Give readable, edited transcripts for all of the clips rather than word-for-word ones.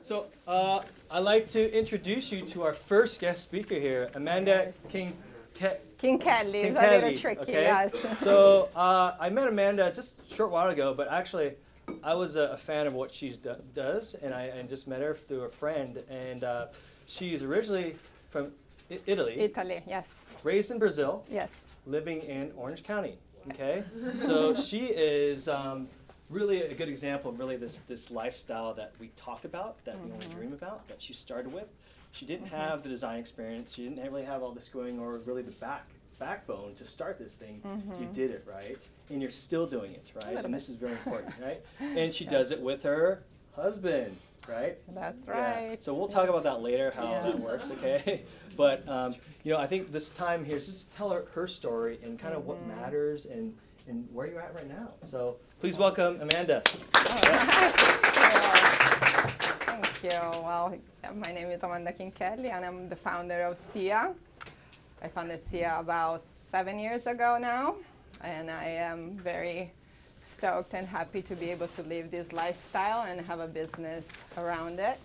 So I'd like to introduce you to our first guest speaker here, Amanda Chinchelli is a little tricky, okay? yes. So I met Amanda just a short while ago, but actually I was a fan of what she does, and I just met her through a friend, and she's originally from Italy. Italy, yes. Raised in Brazil. Yes. Living in Orange County, okay? So she is really a good example of really this lifestyle that we talk about, that we only dream about, that she started with. She didn't have the design experience. She didn't really have all this going, or really the backbone to start this thing. You did it, right? And you're still doing it, right? And this is very important, right? And she does it with her husband, right? That's right. Yeah. So we'll talk about that later, how that works, okay? But you know, I think this time here is just tell her story and kind of what matters and where you're at right now. So please welcome Amanda. Thank you. Well, my name is Amanda Chinchelli, and I'm the founder of Seea. I founded Seea about 7 years ago now, and I am very stoked and happy to be able to live this lifestyle and have a business around it.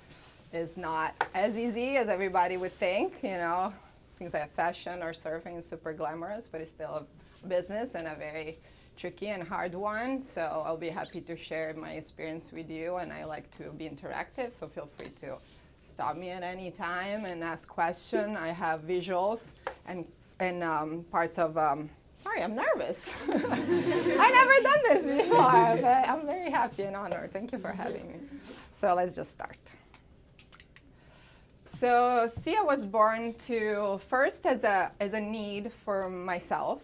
It's not as easy as everybody would think, you know. Things like fashion or surfing is super glamorous, but it's still a business and a very tricky and hard one. So I'll be happy to share my experience with you, and I like to be interactive, so feel free to stop me at any time and ask questions. I have visuals and parts of, sorry, I'm nervous. I've never done this before, but I'm very happy and honored. Thank you for having me. So let's just start. So Seea was born first as a need for myself.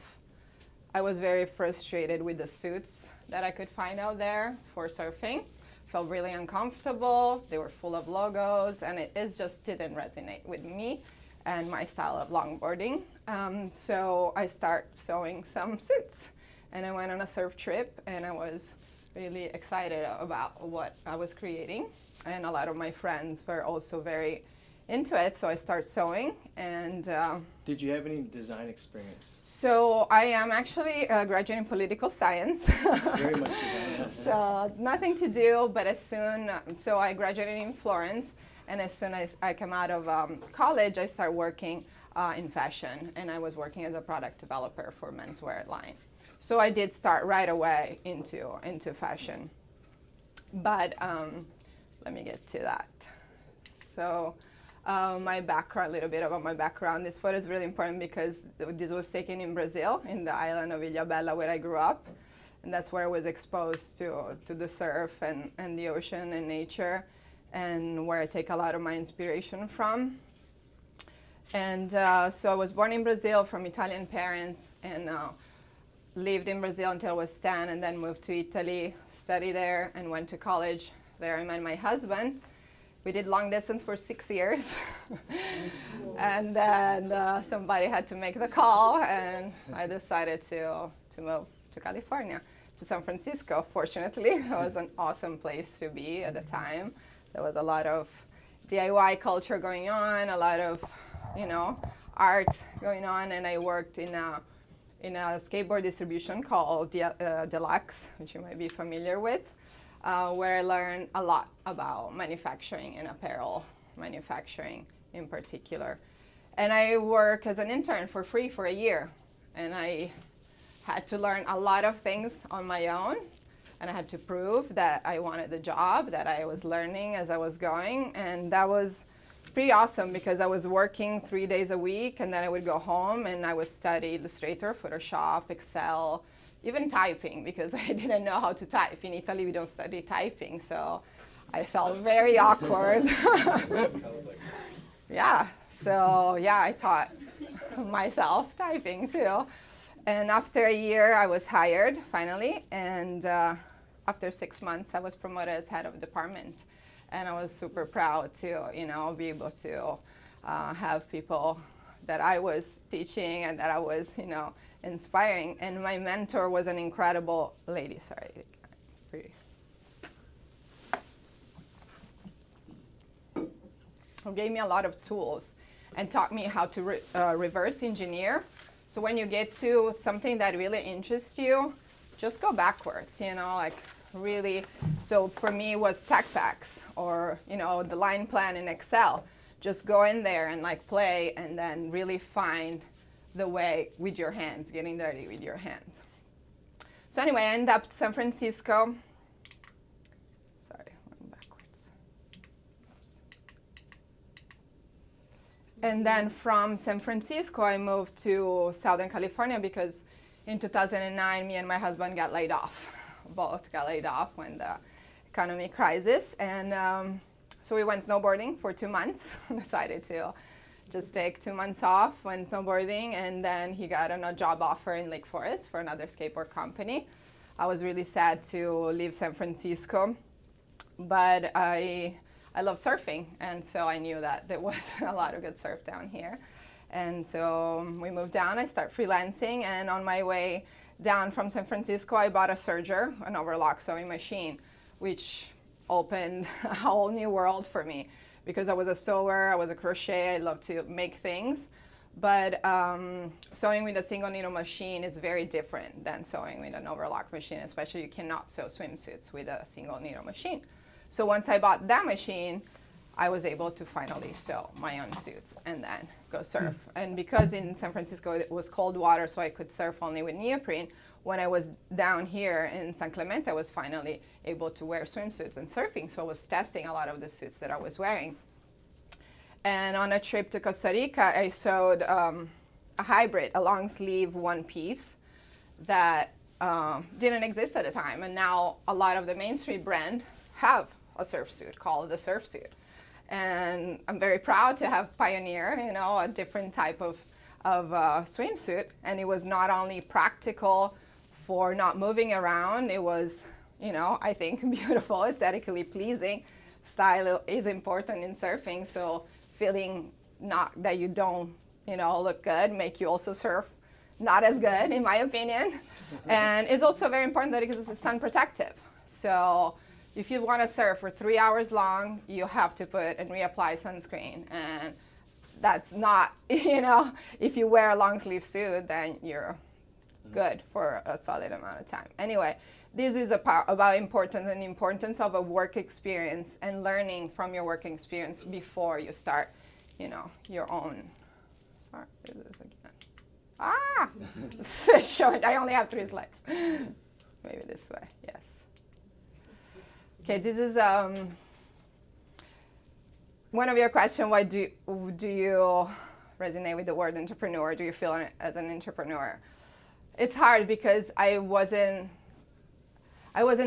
I was very frustrated with the suits that I could find out there for surfing. Felt really uncomfortable. They were full of logos, and it just didn't resonate with me and my style of longboarding. So I started sewing some suits, and I went on a surf trip, and I was really excited about what I was creating. And a lot of my friends were also very into it, so I started sewing. And did you have any design experience? So I am actually graduating in political science. Very much design. So nothing to do, but so I graduated in Florence, and as soon as I came out of college, I started working in fashion, and I was working as a product developer for menswear line. So I did start right away into fashion. But let me get to that. So my background, a little bit about my background. This photo is really important because this was taken in Brazil, in the island of Ilhabela, where I grew up. And that's where I was exposed to the surf and the ocean and nature, and where I take a lot of my inspiration from. And so I was born in Brazil from Italian parents, and lived in Brazil until I was 10, and then moved to Italy, studied there, and went to college. There I met my husband. We did long distance for 6 years. And then somebody had to make the call, and I decided to move to California, to San Francisco. Fortunately, it was an awesome place to be at the time. There was a lot of DIY culture going on, a lot of, art going on, and I worked in a skateboard distribution called Deluxe, which you might be familiar with. Where I learned a lot about manufacturing and apparel manufacturing in particular. And I worked as an intern for free for a year. And I had to learn a lot of things on my own. And I had to prove that I wanted the job, that I was learning as I was going. And that was pretty awesome because I was working 3 days a week, and then I would go home and I would study Illustrator, Photoshop, Excel, even typing, because I didn't know how to type. In Italy, we don't study typing, so I felt very awkward. Yeah, so I taught myself typing too. And after a year, I was hired finally, and after 6 months, I was promoted as head of department. And I was super proud to, be able to have people that I was teaching and that I was, inspiring. And my mentor was an incredible lady. Sorry. Who gave me a lot of tools and taught me how to reverse engineer. So when you get to something that really interests you, just go backwards, you know, like really. So for me it was tech packs or, you know, the line plan in Excel. Just go in there and like play and then really find the way with your hands, getting dirty with your hands. So anyway, I ended up in San Francisco. Sorry, went backwards. Oops. And then from San Francisco, I moved to Southern California because in 2009, me and my husband got laid off. Both got laid off when the economy crisis. And so we went snowboarding for 2 months. Decided to just take 2 months off, went snowboarding, and then he got a job offer in Lake Forest for another skateboard company. I was really sad to leave San Francisco, but I love surfing, and so I knew that there was a lot of good surf down here. And so we moved down, I started freelancing, and on my way down from San Francisco, I bought a serger, an overlock sewing machine, which opened a whole new world for me because I was a sewer, I was a crochet, I love to make things. But sewing with a single needle machine is very different than sewing with an overlock machine, especially you cannot sew swimsuits with a single needle machine. So once I bought that machine, I was able to finally sew my own suits and then go surf. And because in San Francisco it was cold water, so I could surf only with neoprene, when I was down here in San Clemente, I was finally able to wear swimsuits and surfing. So I was testing a lot of the suits that I was wearing. And on a trip to Costa Rica, I sewed a hybrid, a long sleeve one piece that didn't exist at the time. And now a lot of the mainstream brands have a surf suit called the surf suit. And I'm very proud to have pioneered, you know, a different type of swimsuit. And it was not only practical for not moving around, it was, you know, I think beautiful, aesthetically pleasing. Style is important in surfing, so feeling not that you don't, you know, look good, make you also surf not as good, in my opinion. And it's also very important that because it's sun protective. So if you want to surf for 3 hours long, you have to put and reapply sunscreen. And that's not, you know, if you wear a long sleeve suit, then you're good for a solid amount of time. Anyway, this is about the importance of a work experience and learning from your work experience before you start, you know, your own. Sorry, do this again. Short. I only have 3 slides. Maybe this way. Yes. Okay, this is one of your questions. Why do you resonate with the word entrepreneur? Do you feel as an entrepreneur? It's hard because I wasn't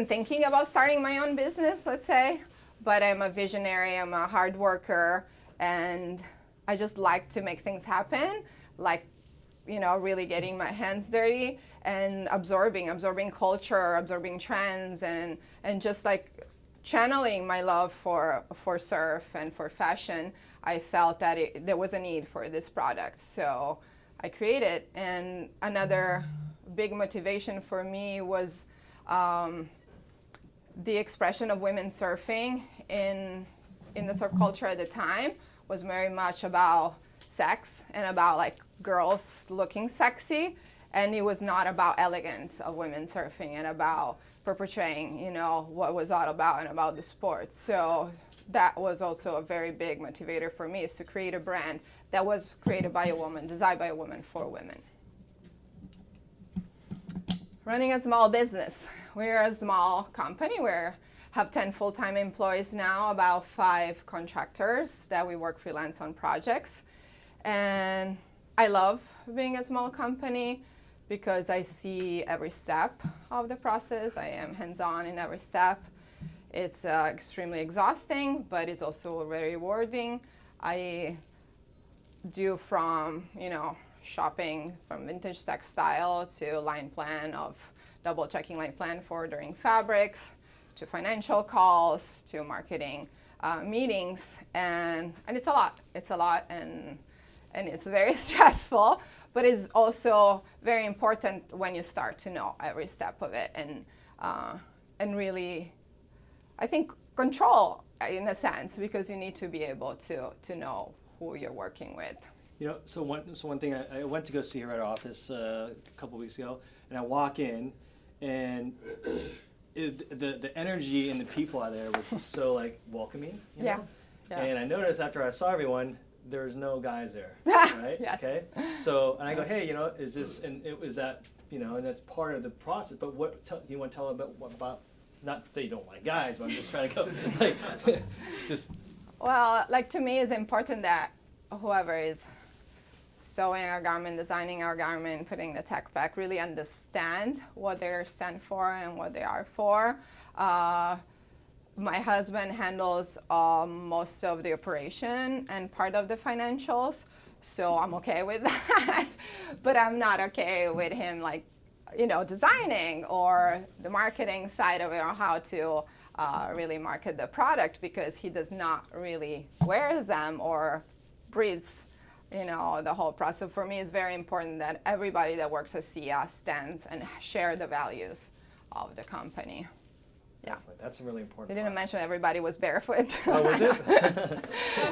thinking about starting my own business, let's say, but I'm a visionary, I'm a hard worker, and I just like to make things happen, like, you know, really getting my hands dirty and absorbing culture, absorbing trends, and just like channeling my love for surf and for fashion. I felt that there was a need for this product, so I created. And another big motivation for me was the expression of women surfing in the surf culture at the time was very much about sex and about like girls looking sexy, and it was not about elegance of women surfing and about perpetrating, you know, what was all about and about the sport. So that was also a very big motivator for me, is to create a brand that was created by a woman, designed by a woman for women. Running a small business. We're a small company. We have 10 full-time employees now, about 5 contractors that we work freelance on projects. And I love being a small company because I see every step of the process. I am hands-on in every step. It's extremely exhausting, but it's also very rewarding. I do from, you know, shopping from vintage textile to line plan of double checking line plan for ordering fabrics, to financial calls, to marketing meetings, and it's a lot. It's a lot, and it's very stressful, but it's also very important when you start to know every step of it and really, I think, control in a sense, because you need to be able to know who you're working with. So one thing, I went to go see her at our office a couple weeks ago, and I walk in, and the energy and the people out there was just so like welcoming, you know? Yeah. And I noticed after I saw everyone, there's no guys there, right? Yes. Okay. So, and I go, hey, is this, and it was that, and that's part of the process. But you want to tell them about, not that you don't like guys, but I'm just trying to go, like, just. Well, like to me, it's important that whoever is sewing our garment, designing our garment, putting the tech back, really understand what they stand for and what they are for. My husband handles most of the operation and part of the financials, so I'm okay with that. But I'm not okay with him, like, designing or the marketing side of it, or how to really market the product, because he does not really wear them or breathes, the whole process. For me, it's very important that everybody that works at Seea stands and share the values of the company. Yeah, that's a really important. You didn't mention everybody was barefoot. Oh, was it?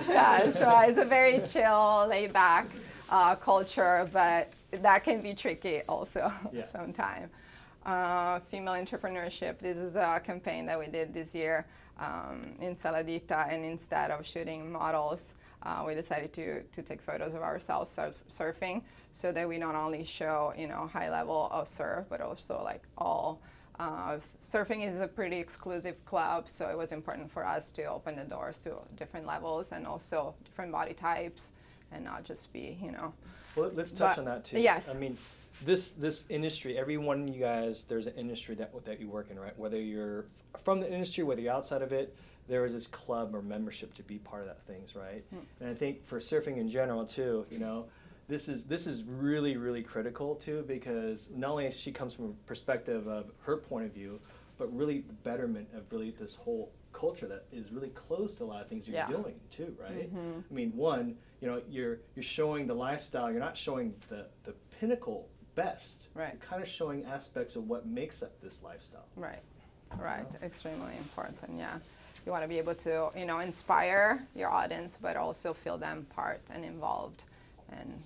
Yeah, so it's a very chill, laid-back culture, but that can be tricky also sometimes. Female entrepreneurship. This is a campaign that we did this year in Saladita, and instead of shooting models, we decided to take photos of ourselves surfing, so that we not only show high level of surf, but also like all. Surfing is a pretty exclusive club, so it was important for us to open the doors to different levels and also different body types, and not just be, Well, let's touch on that too. Yes. I mean, this industry, every one of you guys, there's an industry that you work in, right? Whether you're from the industry, whether you're outside of it, there is this club or membership to be part of that things, right? And I think for surfing in general too, this is really, really critical too, because not only she comes from a perspective of her point of view, but really the betterment of really this whole culture that is really close to a lot of things you're doing too, right? I mean, one, you're showing the lifestyle. You're not showing the pinnacle best. Right. You're kind of showing aspects of what makes up this lifestyle. Right. Extremely important. Yeah. You want to be able to, inspire your audience, but also feel them part and involved. And,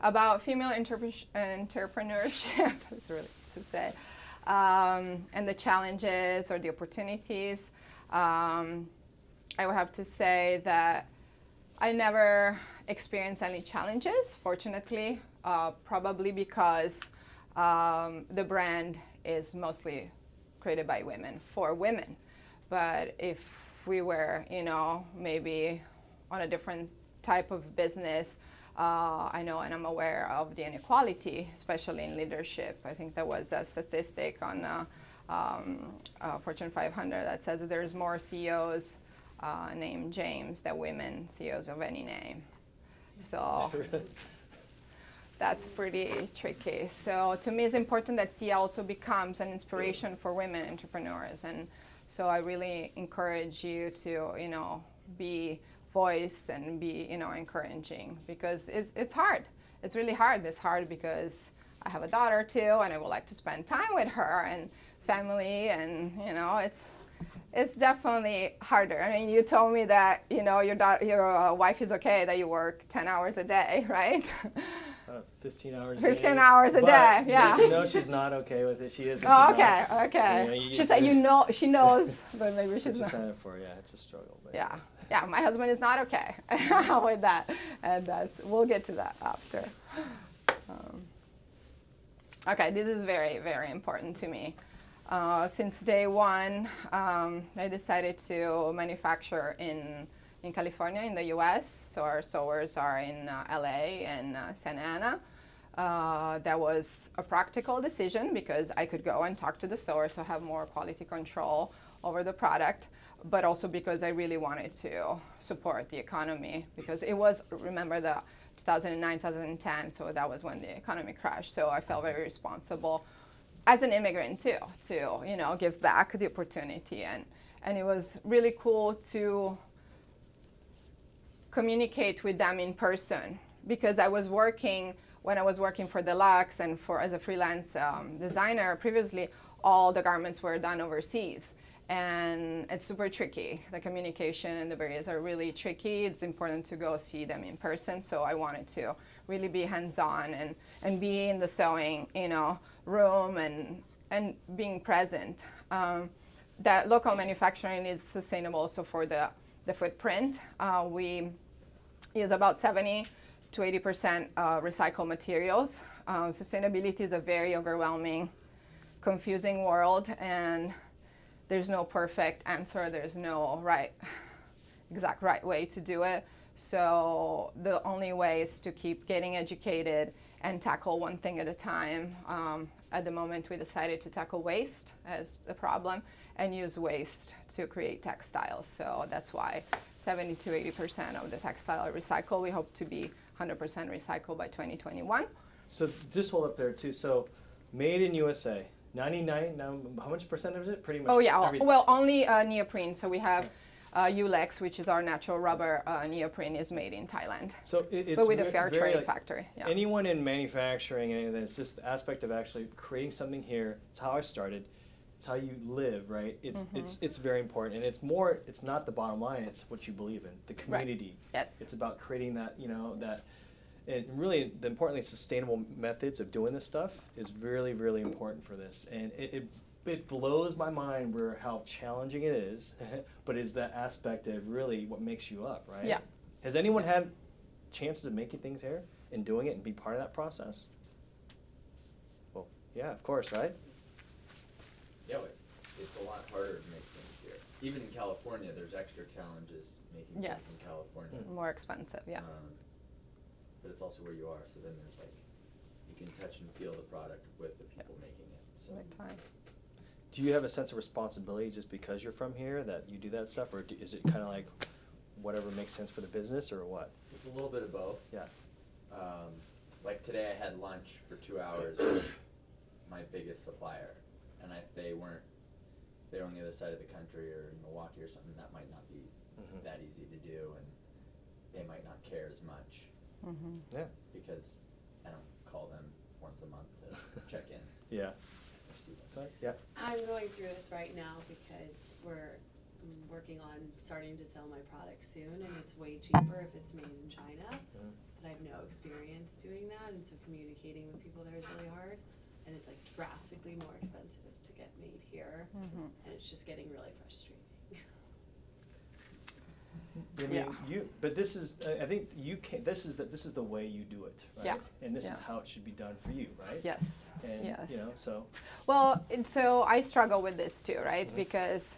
about female entrepreneurship, is really to say, and the challenges or the opportunities. I would have to say that I never experienced any challenges, fortunately, probably because the brand is mostly created by women, for women. But if we were, maybe on a different type of business, I know and I'm aware of the inequality, especially in leadership. I think there was a statistic on Fortune 500 that says that there's more CEOs named James than women CEOs of any name. So that's pretty tricky. So to me, it's important that Seea also becomes an inspiration for women entrepreneurs. And so I really encourage you to, be voice and be, encouraging, because it's hard. It's really hard. It's hard because I have a daughter too, and I would like to spend time with her and family, and it's definitely harder. I mean, you told me that your wife is okay that you work 10 hours a day, right? 15 hours a day. 15 hours a day, yeah. She's not okay with it. She is. Oh, okay. She said she knows, but maybe she's not. Sign up for, it's a struggle. But Yeah, my husband is not okay with that, and we'll get to that after. Okay, this is very, very important to me. Since day one, I decided to manufacture in California, in the U.S. So our sewers are in LA and Santa Ana. That was a practical decision because I could go and talk to the sewer, so have more quality control over the product, but also because I really wanted to support the economy, because it was, remember, the 2009, 2010, so that was when the economy crashed. So I felt very responsible as an immigrant too, to give back the opportunity, and it was really cool to communicate with them in person, because when I was working for Deluxe and as a freelance designer previously, all the garments were done overseas. and it's super tricky. The communication and the barriers are really tricky. It's important to go see them in person, so I wanted to really be hands-on and be in the sewing, room and being present. That local manufacturing is sustainable also for the footprint. We use about 70 to 80% recycled materials. Sustainability is a very overwhelming, confusing world, and there's no perfect answer. There's no exact right way to do it. So the only way is to keep getting educated and tackle one thing at a time. At the moment, we decided to tackle waste as the problem and use waste to create textiles. So that's why 70 to 80% of the textile are recycled. We hope to be 100% recycled by 2021. So just hold up there too. So made in USA, 99, now how much percent is it? Pretty much. Oh yeah, everything. well only neoprene. So we have Ulex, which is our natural rubber neoprene, is made in Thailand. So it's but with a fair very, trade factory. Yeah. Anyone in manufacturing, anything, it's just the aspect of actually creating something here. It's how I started. It's how you live, right? It's very important, and it's not the bottom line. It's what you believe in, the community. Right. Yes. It's about creating that, and really the importantly sustainable methods of doing this stuff is really, really important for this. And it blows my mind how challenging it is, but it's that aspect of really what makes you up, right? Yeah. Has anyone had chances of making things here and doing it and be part of that process? Well, yeah, of course, right? Yeah, it's a lot harder to make things here. Even in California, there's extra challenges making things in California. More expensive, yeah. But it's also where you are, so then there's you can touch and feel the product with the people making it. So. Right time. Do you have a sense of responsibility just because you're from here that you do that stuff, or is it kind of like whatever makes sense for the business, or what? It's a little bit of both. Yeah. Like today I had lunch for 2 hours with my biggest supplier, and if they're on the other side of the country or in Milwaukee or something, that might not be that easy to do, and they might not care as much. Yeah. Because I don't call them once a month to check in. Yeah. Yeah. I'm going through this right now because we're working on starting to sell my product soon, and it's way cheaper if it's made in China. But I have no experience doing that, and so communicating with people there is really hard, and it's drastically more expensive to get made here, and it's just getting really frustrating. I mean, but this is, I think you can. This is the way you do it, right? Yeah. And this is how it should be done for you, right? Yes. And yes. So. Well, so I struggle with this too, right? Because,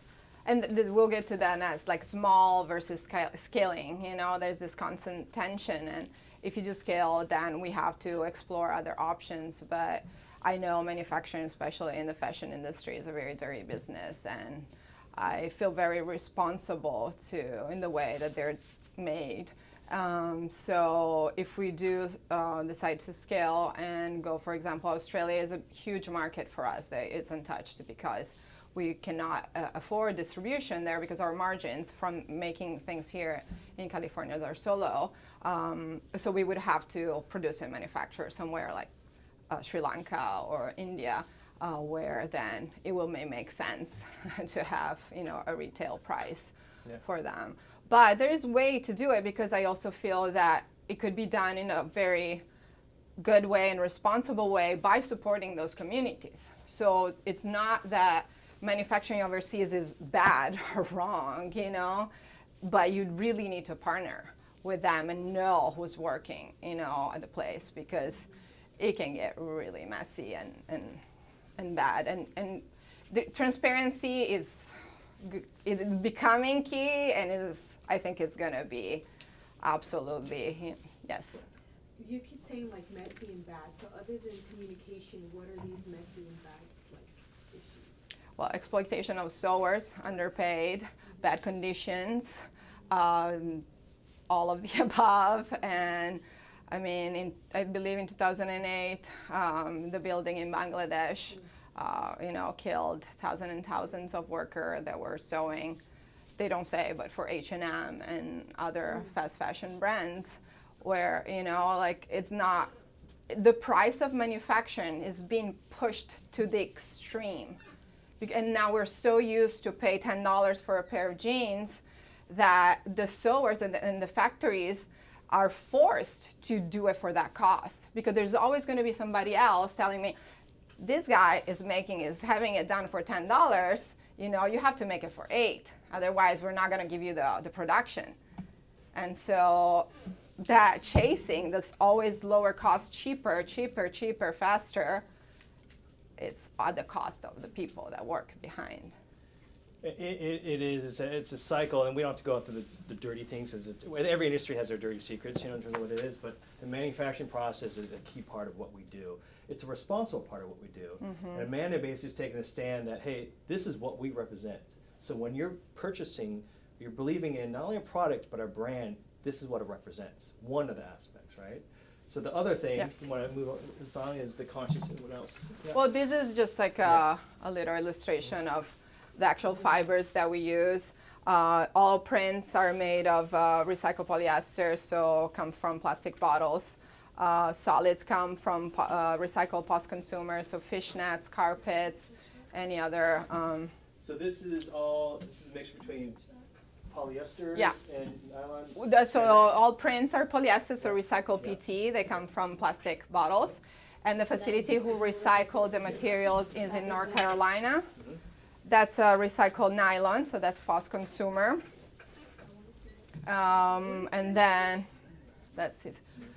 and we'll get to that as small versus scaling. There's this constant tension, and if you do scale, then we have to explore other options. But I know manufacturing, especially in the fashion industry, is a very dirty business, and I feel very responsible in the way that they're made. So if we do decide to scale and go, for example, Australia is a huge market for us. It's untouched because we cannot afford distribution there because our margins from making things here in California are so low. So we would have to produce and manufacture somewhere like Sri Lanka or India. Where then it may make sense to have a retail price for them. But there is a way to do it because I also feel that it could be done in a very good way and responsible way by supporting those communities. So it's not that manufacturing overseas is bad or wrong, but you really need to partner with them and know who's working, at the place, because it can get really messy and bad, and the transparency is becoming key, and I think it's gonna be absolutely yes. You keep saying messy and bad. So other than communication, what are these messy and bad issues? Well, exploitation of sewers, underpaid, bad conditions, all of the above, and. I mean, I believe in 2008, the building in Bangladesh, killed thousands and thousands of workers that were sewing. They don't say, but for H&M and other fast fashion brands, where it's not. The price of manufacturing is being pushed to the extreme, And now we're so used to pay $10 for a pair of jeans that the sewers and the factories are forced to do it for that cost, because there's always going to be somebody else telling me, this guy is having it done for $10, you know, you have to make it for $8. Otherwise, we're not going to give you the production. And so that chasing, that's always lower cost, cheaper, faster, it's at the cost of the people that work behind. It is. It's a cycle, and we don't have to go through the dirty things. Every industry has their dirty secrets, you know, in terms of what it is. But the manufacturing process is a key part of what we do. It's a responsible part of what we do. And Amanda basically is taking a stand that, hey, this is what we represent. So when you're purchasing, you're believing in not only a product but our brand. This is what it represents. One of the aspects, right? So the other thing, when I move on, is the consciousness. What else? Yeah. Well, this is just like a little illustration of the actual fibers that we use. All prints are made of recycled polyester, so come from plastic bottles. Solids come from recycled post-consumer, so fishnets, carpets, any other. So this is a mix between polyesters and nylon? So all prints are polyester, so recycled PT. They come from plastic bottles. And the facility who recycled the materials is in North Carolina. That's recycled nylon, so that's post-consumer. And then, that's it.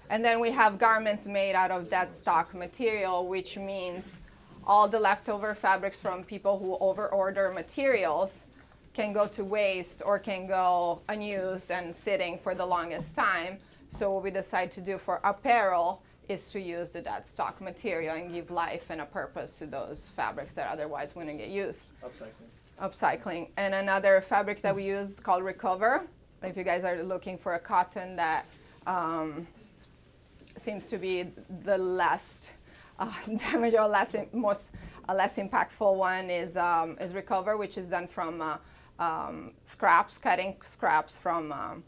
And then we have garments made out of dead stock material, which means all the leftover fabrics from people who over-order materials can go to waste or can go unused and sitting for the longest time. So what we decide to do for apparel is to use the dead stock material and give life and a purpose to those fabrics that otherwise wouldn't get used. Upcycling. And another fabric that we use is called Recover. If you guys are looking for a cotton that seems to be the less damage or less impactful one is Recover, which is done from cutting scraps from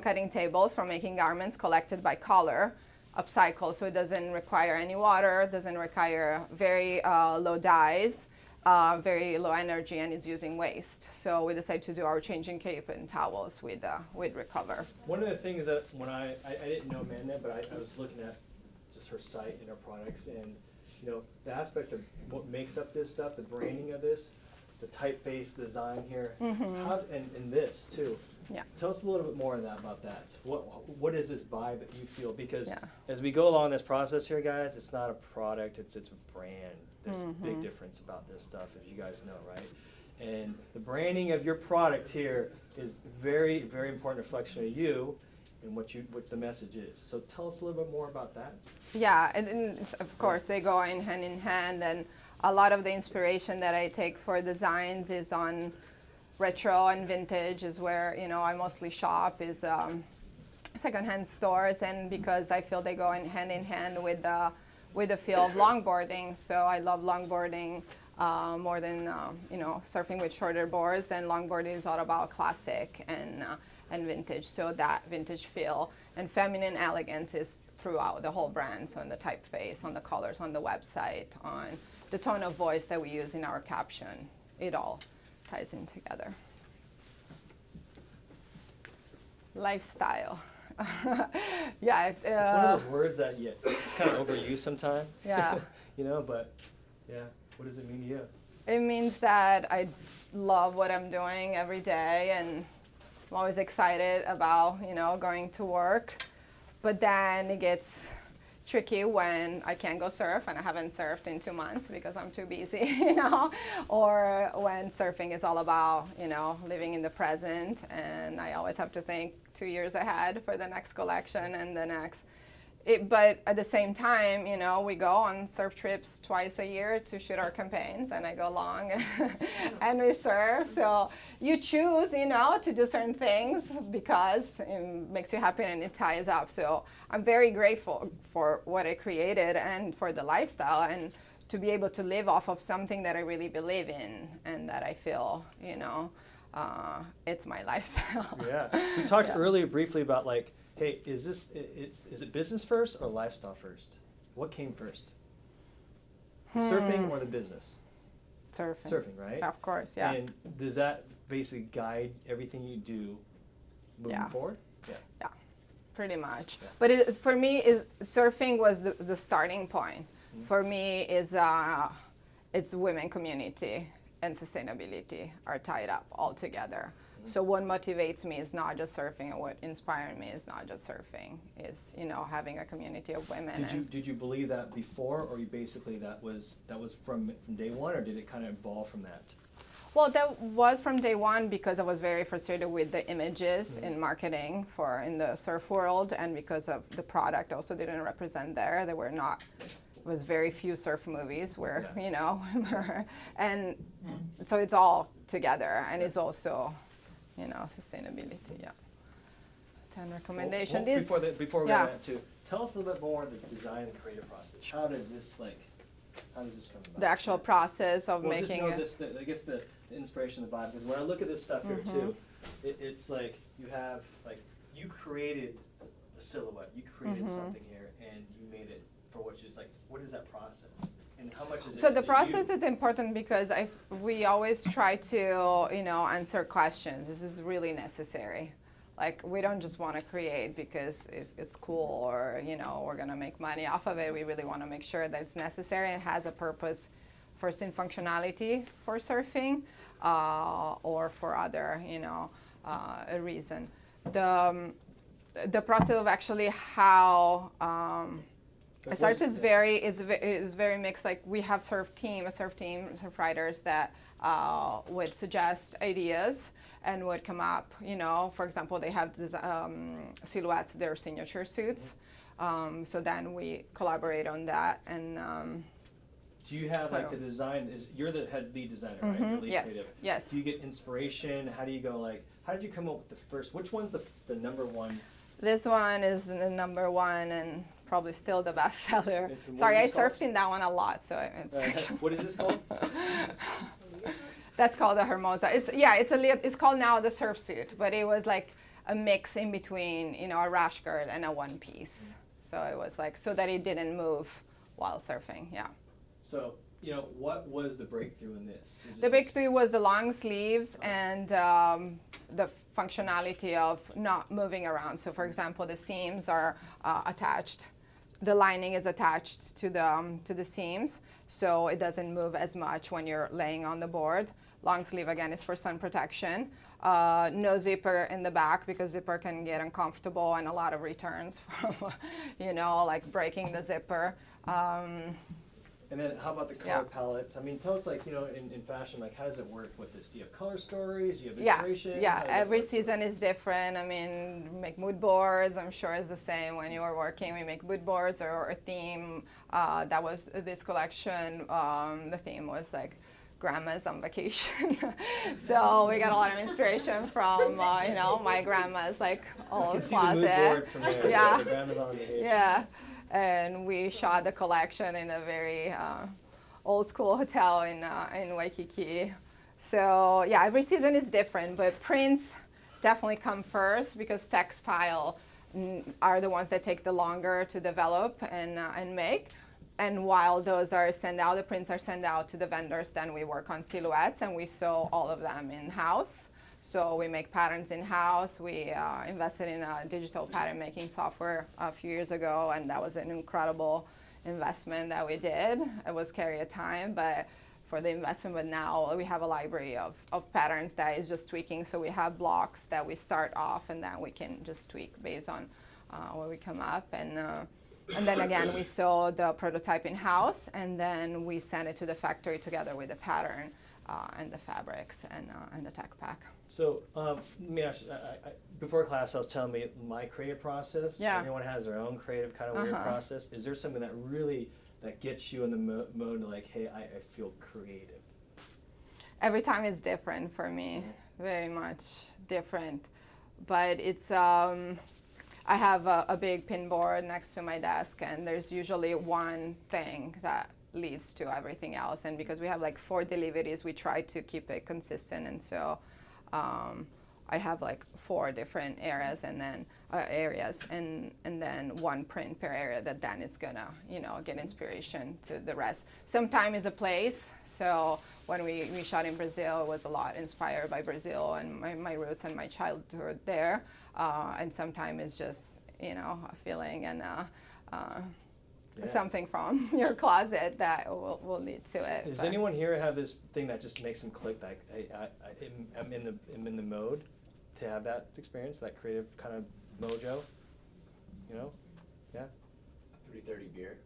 cutting tables, from making garments collected by color, upcycle, so it doesn't require any water, doesn't require very low dyes, very low energy, and it's using waste. So we decided to do our changing cape and towels with Recover. One of the things that when I didn't know Amanda, but I was looking at just her site and her products, and you know the aspect of what makes up this stuff, the branding of this, the typeface design here, and this too. Yeah. Tell us a little bit more about that. What is this vibe that you feel? Because as we go along this process here, guys, it's not a product, it's a brand. There's a big difference about this stuff, as you guys know, right? And the branding of your product here is very, very important reflection of you and what the message is. So tell us a little bit more about that. Yeah, and of course they go hand in hand, and a lot of the inspiration that I take for designs is on retro and vintage, is where I mostly shop, is secondhand stores, and because I feel they go hand in hand with the feel of longboarding. So I love longboarding more than surfing with shorter boards, and longboarding is all about classic and vintage. So that vintage feel and feminine elegance is throughout the whole brand. So on the typeface, on the colors, on the website, on the tone of voice that we use in our caption, it all ties in together. Lifestyle. It's one of those words that it's kind of overused sometimes. Yeah. But what does it mean to you? It means that I love what I'm doing every day, and I'm always excited about going to work. But then it gets tricky when I can't go surf, and I haven't surfed in 2 months because I'm too busy, or when surfing is all about, living in the present, and I always have to think 2 years ahead for the next collection and the next. But at the same time, we go on surf trips twice a year to shoot our campaigns, and I go along and we surf. So you choose, to do certain things because it makes you happy and it ties up. So I'm very grateful for what I created and for the lifestyle, and to be able to live off of something that I really believe in and that I feel, it's my lifestyle. Yeah. We talked earlier briefly about hey, is it business first or lifestyle first? What came first? The surfing or the business? Surfing. right? Of course, yeah. And does that basically guide everything you do moving forward? Yeah. Pretty much. Yeah. But for me, surfing was the starting point. Mm-hmm. For me, it's women community and sustainability are tied up all together. Mm-hmm. So what motivates me is not just surfing, and what inspired me is not just surfing. Is having a community of women. Did you believe that before, or you basically that was from day one, or did it kind of evolve from that? Well, that was from day one because I was very frustrated with the images in marketing in the surf world, and because of the product also didn't represent there. There were not, was very few surf movies where, and so it's all together, and it's also, sustainability, 10 recommendations. Well, before we go to that too, tell us a little bit more of the design and creative process. How does this come about? The actual process of Well, making just know I guess the inspiration, the vibe, because when I look at this stuff here too, it's like you created a silhouette, you created something here, and you made it for what is that process? And how much is it? So the process is important because we always try to, answer questions. This is really necessary. Like, we don't just want to create because it's cool or, we're going to make money off of it. We really want to make sure that it's necessary and has a purpose, first in functionality for surfing or for other, a reason. The process of actually how it starts is very mixed. Like, we have surf riders that would suggest ideas and would come up, for example, they have this, silhouettes, their signature suits. So then we collaborate on that. And do you have the design? You're the lead designer, right? You're lead creative. Yes. Do you get inspiration? How do you go how did you come up with the first? Which one's the number one? This one is the number one and probably still the best seller. Sorry, I surfed in that one a lot, so it's. What is this called? That's called the Hermosa. It's called now the surf suit, but it was like a mix in between, a rash guard and a one piece. So it was so that it didn't move while surfing. Yeah. So, what was the breakthrough in this? The breakthrough was the long sleeves and the functionality of not moving around. So, for example, the seams are attached. The lining is attached to the seams, so it doesn't move as much when you're laying on the board. Long sleeve, again, is for sun protection. No zipper in the back because zipper can get uncomfortable and a lot of returns from, breaking the zipper. And then how about the color palettes? I mean, tell us, in fashion, how does it work with this? Do you have color stories? Do you have inspirations? Yeah, every season is different. I mean, we make mood boards. I'm sure it's the same when you were working. We make mood boards or a theme. That was this collection. The theme was grandma's on vacation. So we got a lot of inspiration from, my grandma's old closet. I can see the mood board from there. Yeah. The grandma's on vacation. Yeah. And we shot the collection in a very old school hotel in Waikiki. So yeah, every season is different, but prints definitely come first because textile are the ones that take the longer to develop and make. And while those are sent out, the prints are sent out to the vendors, then we work on silhouettes and we sew all of them in-house. So we make patterns in-house. We invested in a digital pattern making software a few years ago, and that was an incredible investment that we did. It was scary at time, but for the investment, but now we have a library of patterns that is just tweaking. So we have blocks that we start off, and then we can just tweak based on where we come up. And then again, we sew the prototype in-house, and then we send it to the factory together with the pattern and the fabrics and the tech pack. So let me ask you, before class I was telling me my creative process. Yeah. Everyone has their own creative kind of weird process. Is there something that gets you in the mode hey, I feel creative? Every time is different for me, very much different. But it's, I have a big pin board next to my desk, and there's usually one thing that leads to everything else. And because we have 4 deliveries, we try to keep it consistent. And so I have 4 different areas, and then areas, and then one print per area that then it's gonna, you know, get inspiration to the rest. Sometimes it's a place. So when we shot in Brazil, it was a lot inspired by Brazil and my roots and my childhood there. And sometimes it's just, you know, a feeling and something from your closet that will lead to it. Does anyone here have this thing that just makes them click? Like, I'm in the mode to have that experience, that creative kind of mojo. You know, yeah. 3:30 beer.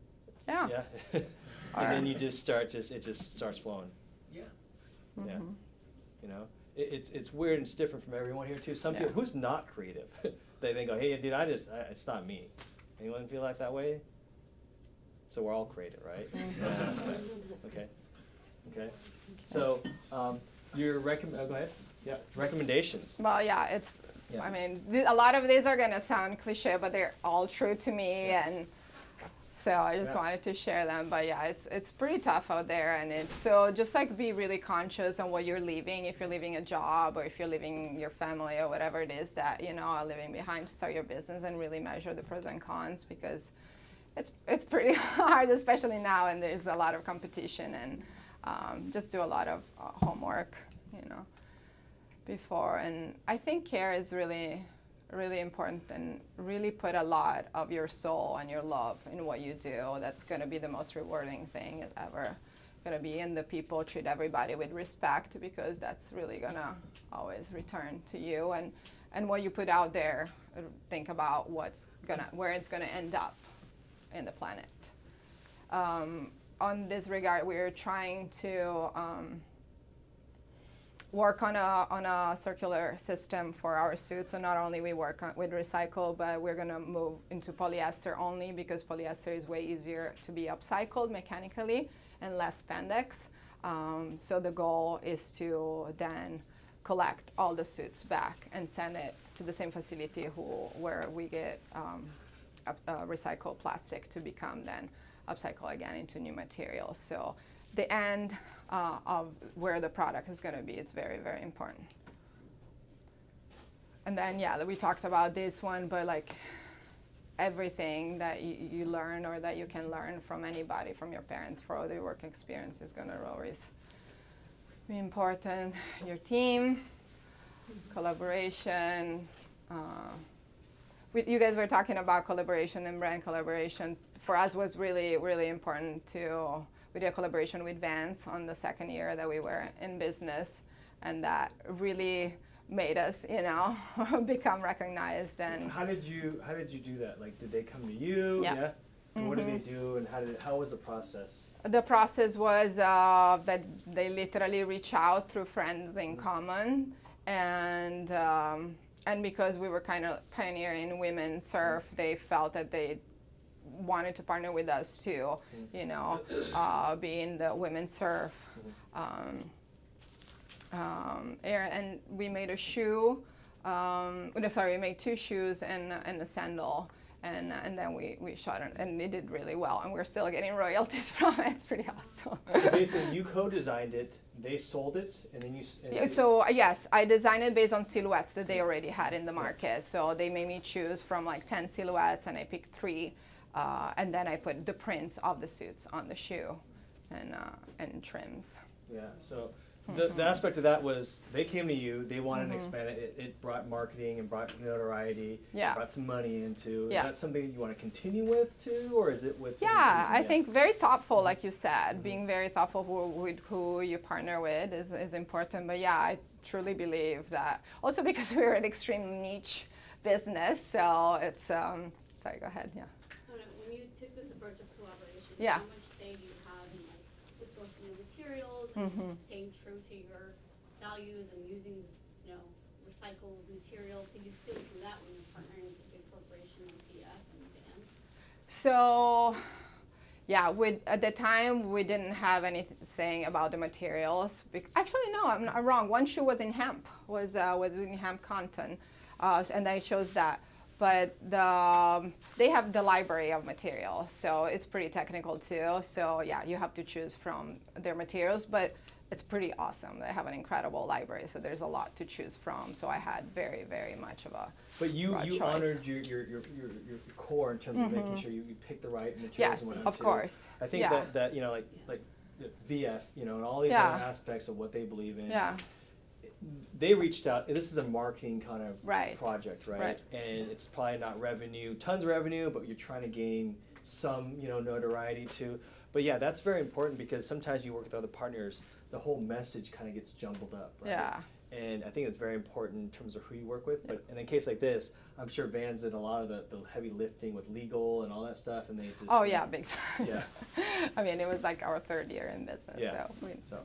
Yeah. Yeah. And then you just start it just starts flowing. Yeah. Mm-hmm. Yeah. You know, it's weird and it's different from everyone here too. Some people who's not creative, they go, hey, dude, it's not me. Anyone feel like that way? So we're all creative, right? Mm-hmm. Okay. Okay. So your go ahead. Yeah. Recommendations. Well, yeah, it's. Yeah. I mean, a lot of these are gonna sound cliche, but they're all true to me, and so I just wanted to share them. But yeah, it's pretty tough out there, and it's so just like be really conscious on what you're leaving. If you're leaving a job, or if you're leaving your family, or whatever it is that you know are leaving behind to start your business, and really measure the pros and cons, because it's pretty hard, especially now, and there's a lot of competition, and just do a lot of homework, you know, before. And I think care is really, really important, and really put a lot of your soul and your love in what you do. That's going to be the most rewarding thing ever going to be. And the people treat everybody with respect, because that's really going to always return to you. And what you put out there, think about where it's going to end up in the planet. On this regard, we're trying to work on a circular system for our suits. So not only we work with recycle, but we're going to move into polyester only, because polyester is way easier to be upcycled mechanically and less spandex. So the goal is to then collect all the suits back and send it to the same facility where we get recycled plastic to become then upcycled again into new materials. So the end of where the product is going to be, it's very, very important. And then, we talked about this one, but like everything that you learn or that you can learn from anybody, from your parents, for all their work experience, is going to always be important. Your team, collaboration. You guys were talking about collaboration and brand collaboration. For us, was really, really important we did a collaboration with Vans on the second year that we were in business, and that really made us, you know, become recognized. And how did you do that? Like, did they come to you? Yeah. And what did they do, and how was the process? The process was that they literally reach out through friends in common, and because we were kind of pioneering women surf, they felt that they wanted to partner with us too, you know, being the women's surf area. And we made a shoe, we made 2 shoes and a sandal, and then we shot it, and it did really well, and we're still getting royalties from it. It's pretty awesome. So basically, you co-designed it, they sold it, and then you... So yes, I designed it based on silhouettes that they already had in the market. So they made me choose from like 10 silhouettes, and I picked 3. And then I put the prints of the suits on the shoe and trims. Yeah, so the aspect of that was they came to you, they wanted to expand it. It brought marketing and brought notoriety, brought some money into. Is that something you want to continue with too, or is it with? Yeah, I think very thoughtful, like you said, being very thoughtful with who you partner with is important. But yeah, I truly believe that. Also because we're an extreme niche business, so it's, sorry, go ahead, yeah. When you took this approach of collaboration, Yeah. how much say do you have in like the sourcing of materials and staying true to your values and using this, you know, recycled material? Can you still do that when you're partnering with a big corporation like PF and Vans? So, yeah, at the time we didn't have anything saying about the materials. Actually, no, I'm wrong. One shoe was in hemp, was in hemp cotton, and then it shows that. but they have the library of materials, so it's pretty technical too. So yeah, you have to choose from their materials, but it's pretty awesome. They have an incredible library, so there's a lot to choose from. So I had very, very much of a But you broad choice. honored your core in terms of making sure you pick the right materials Yes, and whatnot of too. course. I think Yeah. that you know, like the VF, you know, and all these Yeah. other aspects of what they believe in. Yeah. They reached out. This is a marketing kind of Right. project, right? Right. And it's probably not tons of revenue, but you're trying to gain some, you know, notoriety too. But yeah, that's very important because sometimes you work with other partners, the whole message kind of gets jumbled up, right? Yeah. And I think it's very important in terms of who you work with. But in a case like this, I'm sure Vans did a lot of the heavy lifting with legal and all that stuff, and they just Oh yeah, big time. Yeah. I mean, it was like our 3rd year in business. Yeah. So, So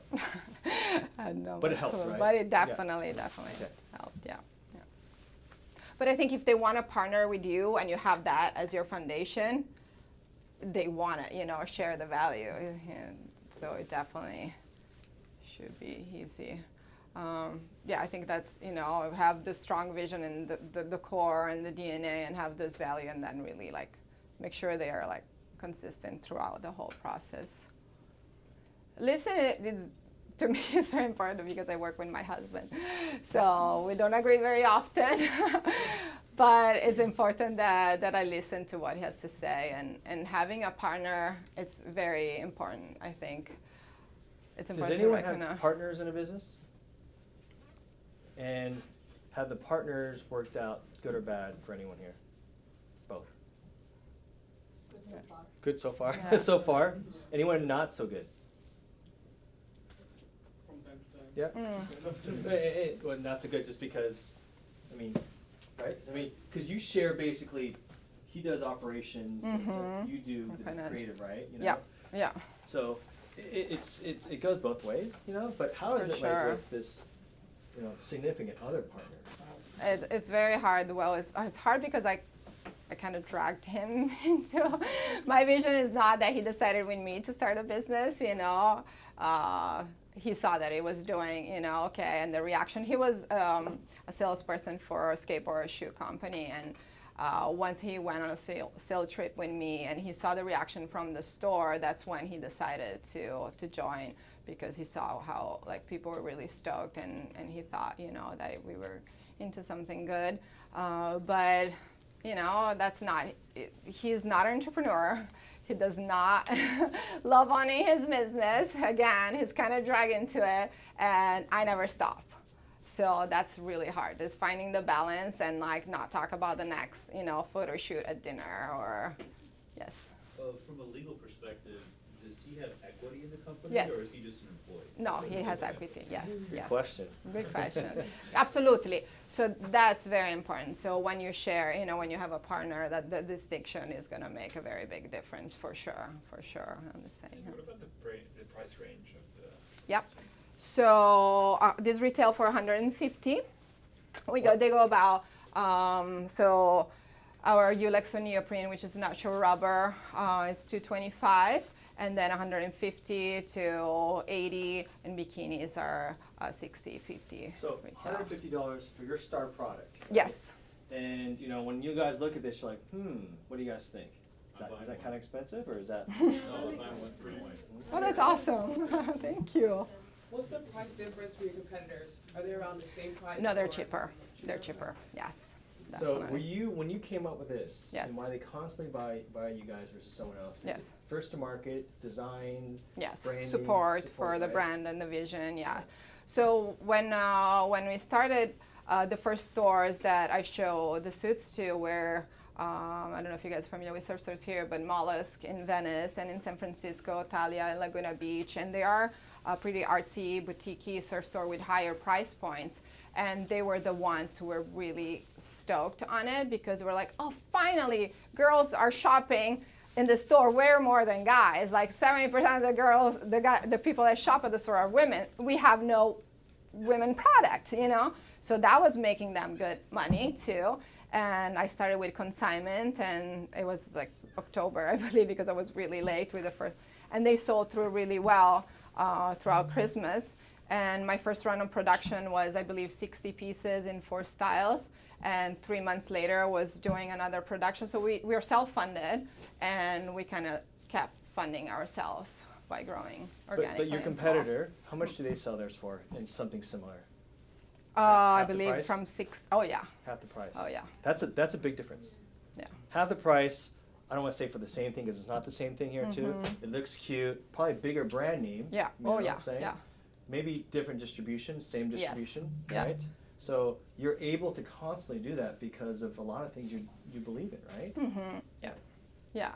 I had no But it helped, clue. right? But it Yeah. definitely Okay. helped. Yeah. Yeah. But I think if they want to partner with you and you have that as your foundation, they want to, you know, share the value, and so it definitely should be easy. Yeah, I think that's, you know, have the strong vision and the core and the DNA and have this value, and then really like make sure they are like consistent throughout the whole process. Listen, to me it's very important because I work with my husband, so we don't agree very often. But it's important that I listen to what he has to say, and having a partner, it's very important, I think. It's Does important to anyone recognize. have partners in a business? And have the partners worked out good or bad for anyone here? Both. Good so far. Yeah. So far. Anyone not so good? Yeah. Well, not so good just because, I mean, right? I mean, because you share basically, he does operations, it's like you do the Finance. creative, right? You know? Yeah, yeah. So it goes both ways, you know. But how is For it sure. like with this, you know, significant other partner? It's very hard. Well, it's hard because I kind of dragged him into. My vision is not that he decided with me to start a business, you know. He saw that he was doing, you know, okay, and the reaction. He was a salesperson for a skateboard shoe company, and once he went on a sale trip with me and he saw the reaction from the store, that's when he decided to join, because he saw how like people were really stoked, and he thought, you know, that we were into something good. But you know, that's not, he's not an entrepreneur. He does not love owning his business. Again, he's kind of dragged into it, and I never stop. So that's really hard. It's finding the balance and like not talk about the next, you know, photo shoot at dinner or, yes. From a legal perspective, does he have equity in the company? Yes. Or is he just an employee? No, he has equity, yes, Good yes. question. Good question. Absolutely. So that's very important. So when you share, you know, when you have a partner, that the distinction is going to make a very big difference for sure. I'm the same. And what about the price range of the? Yep. So this retail for $150. They go about, so our Ulexo neoprene, which is natural rubber, is $225, and then $150 to $80, and bikinis are $60, $50 So retail. $150 for your star product. Yes. And you know, when you guys look at this, you're like, what do you guys think? Is I'm buying that one. kind of expensive, or is that? No, I'm buying one for anyway. Oh, that's awesome. Thank you. What's the price difference for your competitors? Are they around the same price? No, they're or- cheaper. They're cheaper. Yes. So were definitely. you, when you came up with this, Yes. and why they constantly buy you guys versus someone else? Is Yes. it first to market, design, Yes, branding, support for the right? brand and the vision, yeah. So when we started, the first stores that I show the suits to were, I don't know if you guys are familiar with surf stores here, but Mollusk in Venice and in San Francisco, Thalia and Laguna Beach, and they are a pretty artsy, boutique surf store with higher price points. And they were the ones who were really stoked on it, because they were like, oh, finally, girls are shopping in the store way more than guys. Like 70% of the girls, the people that shop at the store are women. We have no women product, you know? So that was making them good money too. And I started with consignment, and it was like October, I believe, because I was really late with the first. And they sold through really well throughout Christmas. And my first run of production was, I believe, 60 pieces in 4 styles. And 3 months later, was doing another production. So we were self-funded, and we kind of kept funding ourselves by growing organically. But your and small. competitor, how much do they sell theirs for in something similar? I half the believe price? from 6. Oh yeah. Half the price. Oh yeah. That's a big difference. Yeah. Half the price. I don't want to say for the same thing because it's not the same thing here too. It looks cute. Probably bigger brand name. Yeah. you know Oh what yeah. I'm saying? Yeah. Maybe different distribution, same Yes. distribution, Yeah. right? So you're able to constantly do that because of a lot of things you believe in, right? Yeah. Yeah.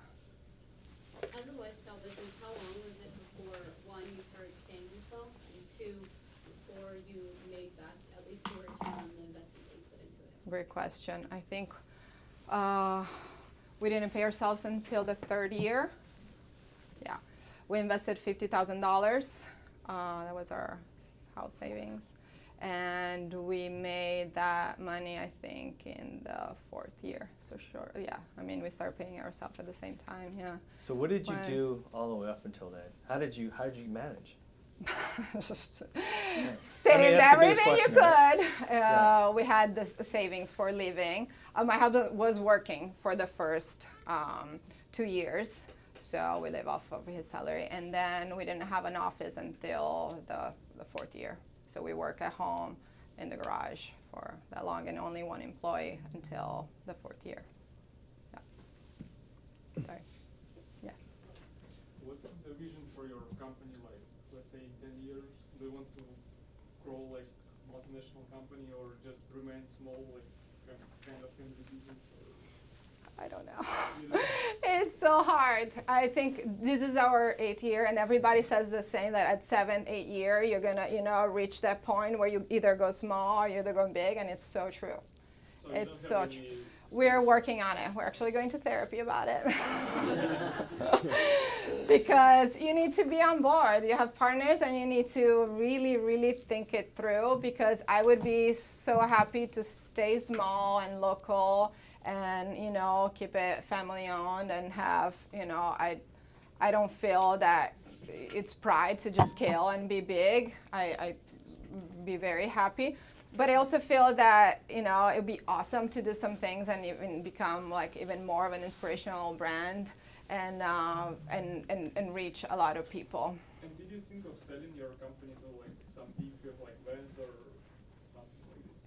As a lifestyle business, how long was it before, one, you started paying yourself, and two, before you made back at least your return on the investment that you put into it? Great question. I think we didn't pay ourselves until the 3rd year. Yeah. We invested $50,000. That was our house savings. And we made that money, I think, in the 4th year. So sure, yeah. I mean, we started paying ourselves at the same time, yeah. So what did you Right. do all the way up until then? How did you manage? Saved that's the biggest everything you question, right? could. Yeah. We had the savings for living. My husband was working for the first 2 years, so we live off of his salary. And then we didn't have an office until the 4th year. So we work at home in the garage for that long, and only one employee until the 4th year. Yeah. Sorry. Yes. What's the vision for your company, like, let's say in 10 years? Do you want to grow like multinational company or just remain small, like kind of family business? I don't know. You know? It's so hard. I think this is our 8th year, and everybody says the same, that at 7th, 8th year, you're gonna, reach that point where you either go small or you either go big, and it's so true. So you It's don't so have true. any- We're working on it. We're actually going to therapy about it. Because you need to be on board. You have partners and you need to really, really think it through, because I would be so happy to stay small and local and, keep it family owned and have, I don't feel that it's pride to just scale and be big. I be very happy. But I also feel that, it would be awesome to do some things and even become like even more of an inspirational brand and reach a lot of people. And did you think of selling your company to like some big like brands or something like this?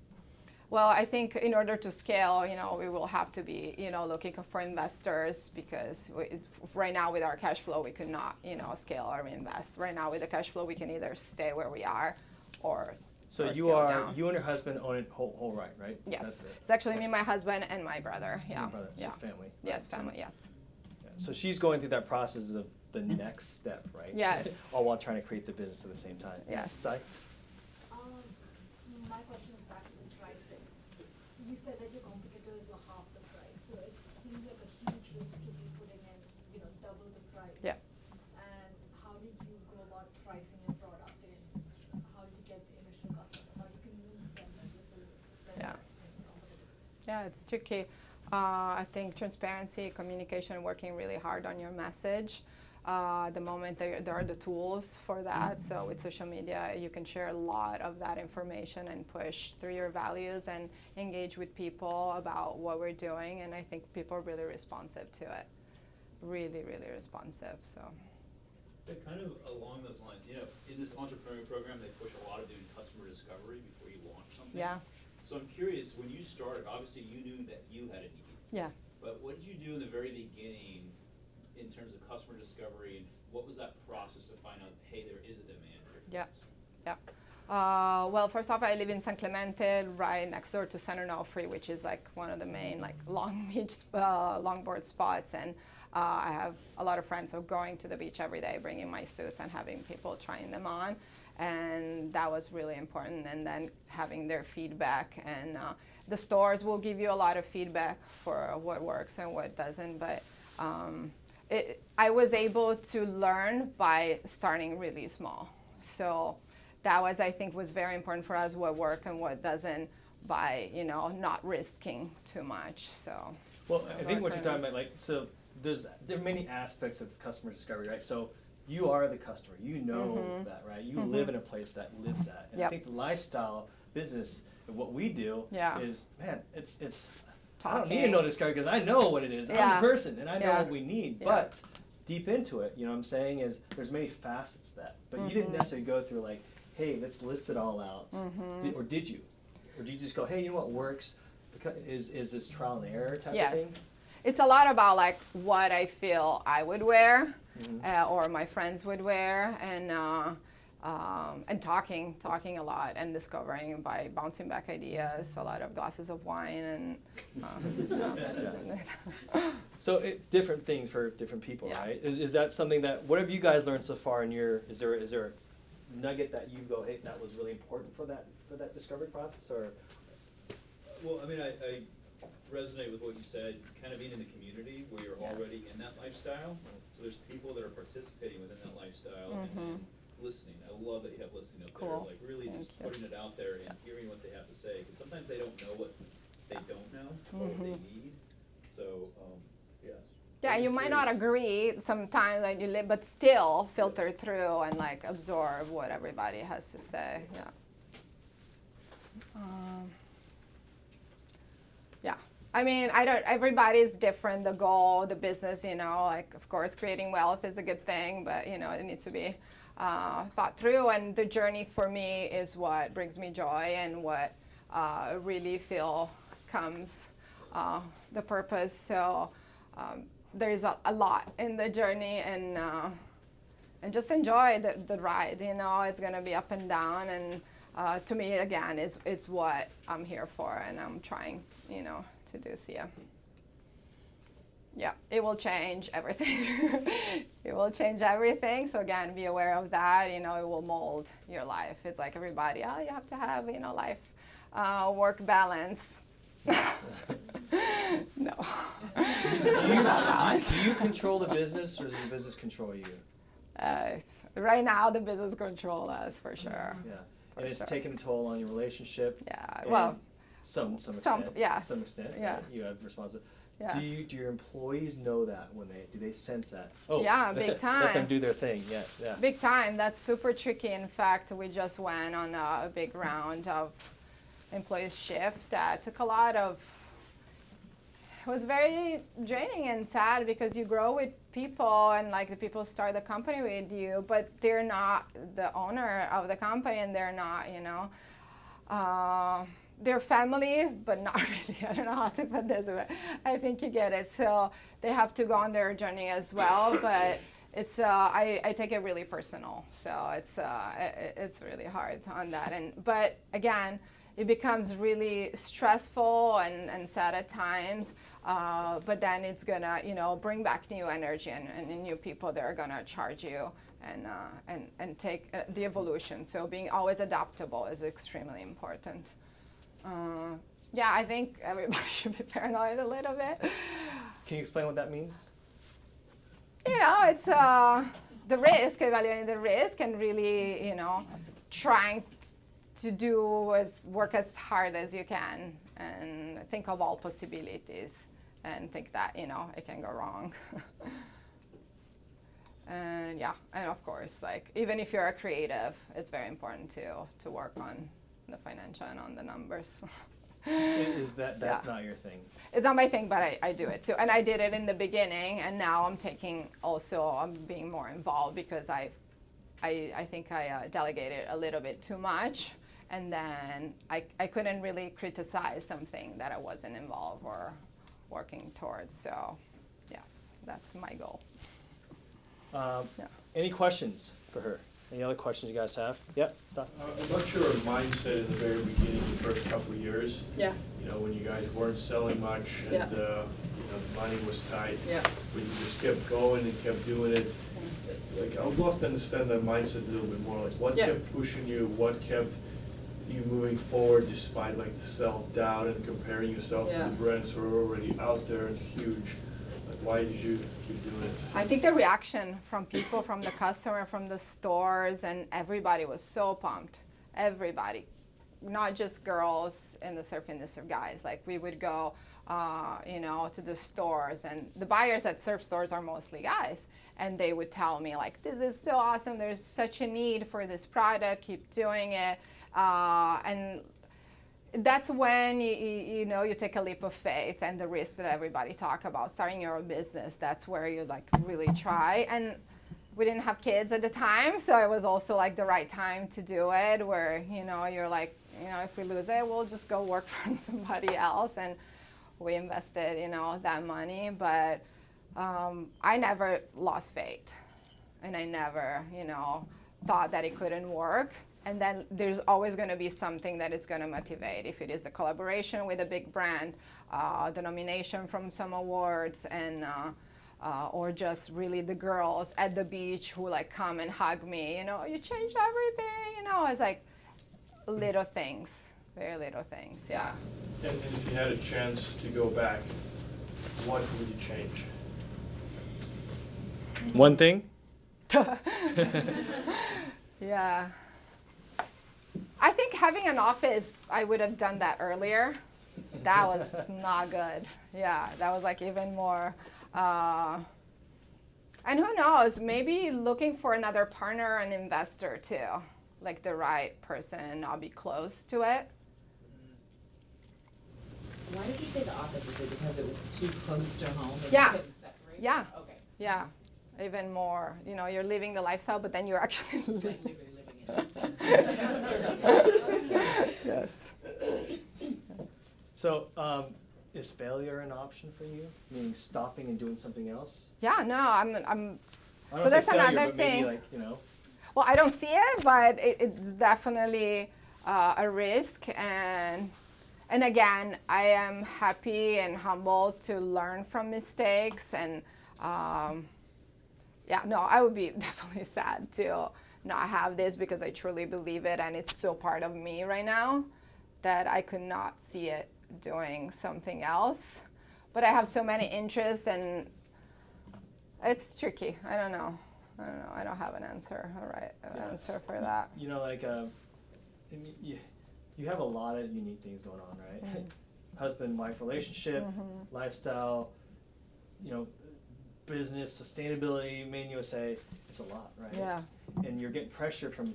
Well, I think in order to scale, we will have to be, looking for investors, because right now with our cash flow, we could not, scale or invest. Right now with the cash flow, we can either stay where we are or So or you scale down. and your husband own it whole right? Yes, That's it. it's actually me, my husband, and my brother. Yeah, Your brother, so yeah. family. Yes, right? So- family. Yes. yeah. So she's going through that process of the next step, right? Yes. All while trying to create the business at the same time. Yes. Sai? My question is back to pricing. You said that your competitors were half the price, so it seems like a huge risk to be putting in, double the price. Yeah. And how did you go about pricing your product, and how did you get the initial customers? How do you convince them that this is better Yeah. and competitive? Yeah, it's tricky. I think transparency, communication, working really hard on your message. The moment there are the tools for that. So with social media, you can share a lot of that information and push through your values and engage with people about what we're doing. And I think people are really responsive to it. Really, really responsive. So. Yeah, kind of along those lines, in this entrepreneurial program, they push a lot of doing customer discovery before you launch something. Yeah. So I'm curious, when you started, obviously you knew that you had a need. Yeah. But what did you do in the very beginning in terms of customer discovery, and what was that process to find out, hey, there is a demand here for Yeah. this? Yeah. Well, first off, I live in San Clemente, right next door to San Onofre, which is like one of the main Long Beach longboard spots. And I have a lot of friends who are going to the beach every day, bringing my suits and having people trying them on. And that was really important. And then having their feedback. And the stores will give you a lot of feedback for what works and what doesn't. But I was able to learn by starting really small. So that was, I think, was very important for us, what works and what doesn't, by not risking too much. So. Well, I think what you're talking about, there are many aspects of customer discovery, right? So you are the customer. You know Mhm. that, right? You live in a place that lives that. And I Yep. think the lifestyle business and what we do Yeah. is, man, it's I don't need to Talking. know discovery because I know what it is. I'm Yeah. the person and I know Yeah. what we need. Yeah. But deep into it, you know what I'm saying, is there's many facets to that. But you didn't Mhm. necessarily go through like, hey, let's list it all out. Mhm. Or did you? Or did you just go, hey, you know what works? Is this trial and error type of Yes. thing? It's a lot about like what I feel I would wear, Mhm. or my friends would wear, and talking a lot and discovering by bouncing back ideas, a lot of glasses of wine and. So it's different things for different people, Yeah. right? Is that something that, what have you guys learned so far in your, is there a nugget that you go, hey, that was really important for that discovery process, or? Well, I mean, I resonate with what you said, kind of being in the community where you're Yeah. already in that lifestyle. So there's people that are participating within that lifestyle and then listening. I love that you have listening up Cool. there, like really Thank just you. putting it out there and hearing what they have to say. Because sometimes they don't know what they don't know or what they need. So, yeah. Yeah, I'm you just might not curious. agree sometimes, like you live, but still filter through and like absorb what everybody has to say. Yeah. Yeah. I mean, everybody's different. The goal, the business, like, of course, creating wealth is a good thing, but, it needs to be thought through. And the journey for me is what brings me joy and what really comes the purpose. So there's a lot in the journey, and just enjoy the ride. It's going to be up and down. And to me, again, it's what I'm here for, and I'm trying, to do. Seea. Yeah, it will change everything. It will change everything. So again, be aware of that. It will mold your life. It's like everybody, you have to have, life, work balance. No. Do you control the business, or does the business control you? Right now, the business control us for sure. Yeah, For and it's sure. taking a toll on your relationship. Yeah. and Well. some extent. Yeah. Some extent. Yeah. Right? You have responsibility. Yeah. Do your employees know that do they sense that? Oh. Yeah, big Let time. them do their thing. Yeah. Yeah. Big time. That's super tricky. In fact, we just went on a big round of employee shift that took a lot of. It was very draining and sad because you grow with people and like the people start the company with you, but they're not the owner of the company and they're not, they're family, but not really. I don't know how to put this, but I think you get it. So they have to go on their journey as well, but it's I take it really personal. So it's really hard on that. But again, it becomes really stressful and sad at times. But then it's gonna bring back new energy and new people that are gonna charge you and take the evolution. So being always adaptable is extremely important. Yeah, I think everybody should be paranoid a little bit. Can you explain what that means? It's the risk, evaluating the risk, and really, trying to work as hard as you can, and think of all possibilities, and think that it can go wrong. And yeah, and of course, like even if you're a creative, it's very important to work on the financial and on the numbers. Is that's Yeah. not your thing? It's not my thing, but I do it too. And I did it in the beginning, and now I'm being more involved because I think I delegated a little bit too much, and then I couldn't really criticize something that I wasn't involved or working towards. So yes, that's my goal. Yeah. Any questions for her? Any other questions you guys have? Yep, stop. I'm not sure of mindset in the very beginning, the first couple of years. Yeah. When you guys weren't selling much and, Yeah. the money was tight. Yeah. But you just kept going and kept doing it. Like, I would love to understand that mindset a little bit more. Like, what Yeah. kept pushing you? What kept you moving forward despite, like, the self-doubt and comparing yourself to Yeah. the brands who are already out there and huge? Like, why did you keep doing it? I think the reaction from people, from the customer, from the stores, and everybody was so pumped. Everybody, not just girls in the surf industry, guys. Like we would go to the stores. And the buyers at surf stores are mostly guys. And they would tell me, like, this is so awesome. There's such a need for this product. Keep doing it. And that's when you take a leap of faith and the risk that everybody talk about, starting your own business. That's where you like really try. And we didn't have kids at the time, so it was also like the right time to do it, where you're like, if we lose it, we'll just go work for somebody else. And we invested that money, but I never lost faith, and I never thought that it couldn't work. And then there's always going to be something that is going to motivate. If it is the collaboration with a big brand, the nomination from some awards, and or just really the girls at the beach who like come and hug me. You changed everything. It's like little things, very little things. Yeah. And if you had a chance to go back, what would you change? One thing? Yeah. I think having an office, I would have done that earlier. That was not good. Yeah, that was like even more. And who knows, maybe looking for another partner and investor too, like the right person and not be close to it. Why did you say the office? Is it because it was too close to home and Yeah. you couldn't separate? Yeah. Okay. Yeah, even more. You're living the lifestyle, but then you're actually living. Living it. Yes. So, is failure an option for you? Meaning stopping and doing something else? Yeah, no, I'm I don't So say that's failure, another but maybe thing. like, Well, I don't see it, but it's definitely a risk. And again, I am happy and humbled to learn from mistakes. And I would be definitely sad to not have this, because I truly believe it, and it's so part of me right now that I could not see it doing something else. But I have so many interests, and it's tricky. I don't know. I don't have an answer, answer for that. I mean, you have a lot of unique things going on, right? Mm-hmm. Husband-wife relationship, lifestyle, business, sustainability, Made in USA. It's a lot, right? Yeah. And you're getting pressure from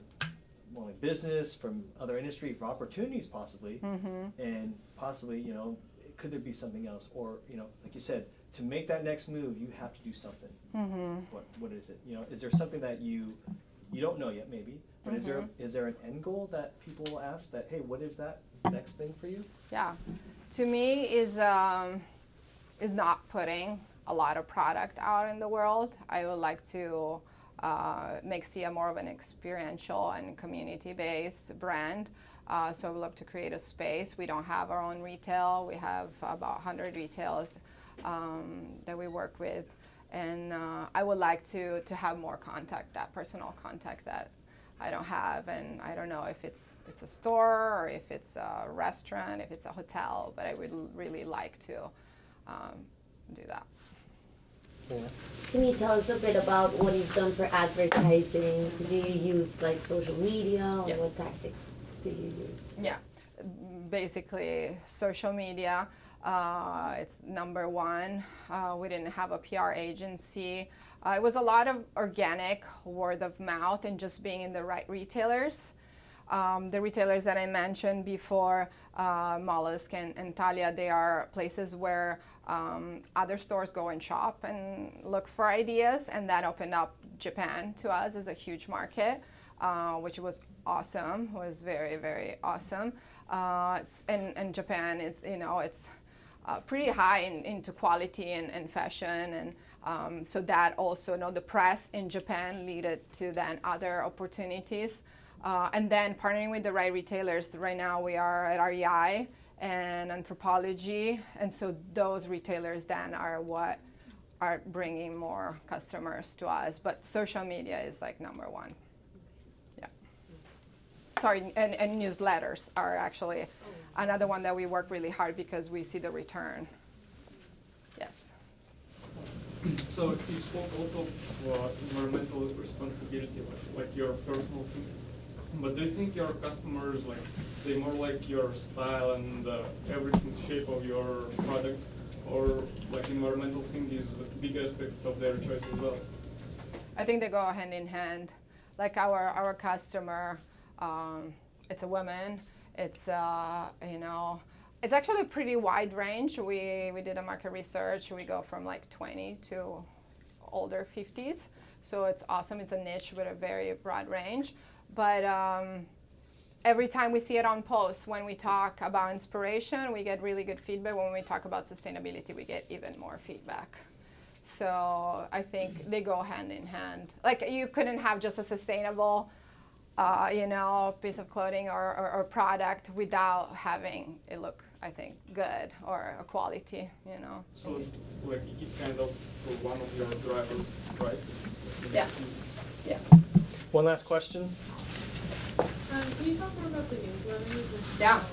business, from other industry, for opportunities possibly, and possibly, could there be something else? Or, like you said, to make that next move, you have to do something. What is it? Is there something that you don't know yet, maybe, but is there an end goal that people will ask that, hey, what is that next thing for you? Yeah, to me is not putting a lot of product out in the world. I would like to make Seea more of an experiential and community-based brand. So I would love to create a space. We don't have our own retail. We have about 100 retailers that we work with. And I would like to have more contact, that personal contact that I don't have. And I don't know if it's a store or if it's a restaurant, if it's a hotel, but I would really like to do that. Yeah. Can you tell us a bit about what you've done for advertising? Do you use like social media, or what tactics do you use? Yeah, basically social media. It's number one. We didn't have a PR agency. It was a lot of organic word of mouth and just being in the right retailers. The retailers that I mentioned before, Mollusk and Thalia, they are places where other stores go and shop and look for ideas, and that opened up Japan to us as a huge market, which was awesome, was very, very awesome. And Japan, it's pretty high into quality and fashion, and so that also, the press in Japan led to then other opportunities. And then partnering with the right retailers. Right now we are at REI and Anthropology, and so those retailers then are what are bringing more customers to us. But social media is like number one. Yeah. Sorry, and newsletters are actually another one that we work really hard because we see the return. Yes. So you spoke a lot of environmental responsibility, like your personal thing. But do you think your customers, like, they more like your style and everything shape of your products, or like environmental thing is a big aspect of their choice as well? I think they go hand in hand. Like our customer, it's a woman. It's it's actually a pretty wide range. We did a market research. We go from like 20 to older 50s. So it's awesome. It's a niche with a very broad range. But every time we see it on posts, when we talk about inspiration, we get really good feedback. When we talk about sustainability, we get even more feedback. So I think they go hand in hand. Like you couldn't have just a sustainable, piece of clothing or product without having it look, I think, good or a quality, So like it's kind of one of your drivers, right? Yeah. Yeah. One last question. Can you talk more about the newsletters? Yeah.